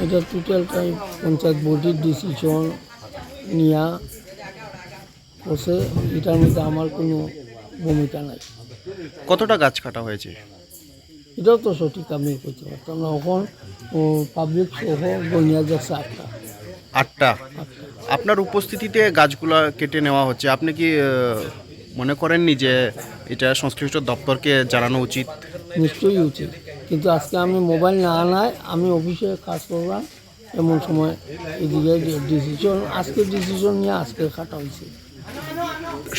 এটা টোটালটাই পঞ্চায়েত বোর্ডের ডিসিশন নেওয়া করছে, এটার মধ্যে আমার কোনো ভূমিকা নাই। কতটা গাছ কাটা হয়েছে? এটাও তো সঠিক আমি করতে পারতাম না। এখন পাবলিক সহ গনিয়া যাচ্ছে 8টা। 8টা। আপনার উপস্থিতিতে গাছগুলো কেটে নেওয়া হচ্ছে, আপনি কি মনে করেননি যে এটা সংশ্লিষ্ট দপ্তরকে জানানো উচিত? নিশ্চয়ই উচিত, কিন্তু আজকে আমি মোবাইল না আনায় আমি অফিসে কাজ করলাম, এমন সময় এদিকে আজকে ডিসিশন নিয়ে আজকে কাটা হয়েছে।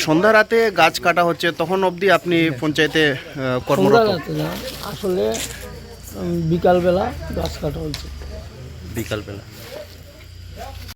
সন্ধ্যা রাতে গাছ কাটা হচ্ছে, তখন অবধি আপনি পঞ্চায়েতে কর্মরত? সন্ধ্যা রাতে না, আসলে বিকালবেলা গাছ কাটা হয়েছে। বিকালবেলা।